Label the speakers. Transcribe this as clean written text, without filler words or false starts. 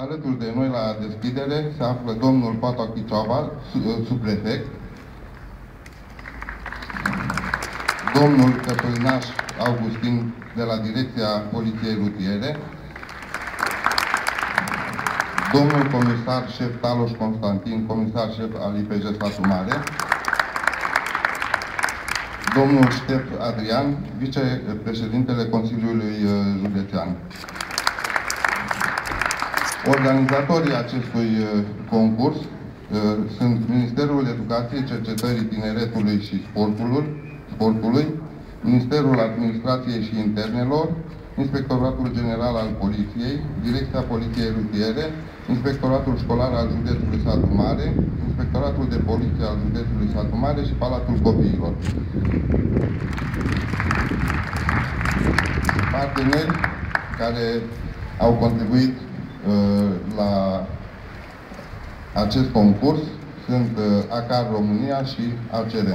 Speaker 1: Alături de noi la deschidere se află domnul Patu Achicioava, subprefect, domnul Căpălinaș Augustin de la Direcția Poliției Rutiere, domnul comisar șef Taloș Constantin, comisar șef al IPJ Satu Mare, domnul Ștef Adrian, vicepreședintele Consiliului Județean. Organizatorii acestui concurs sunt Ministerul Educației, Cercetării, Tineretului și Sportului, Ministerul Administrației și Internelor, Inspectoratul General al Poliției, Direcția Poliției Rutiere, Inspectoratul Școlar al Județului Satu Mare, Inspectoratul de Poliție al Județului Satu Mare și Palatul Copiilor. Parteneri care au contribuit la acest concurs sunt ACAR România și ACR.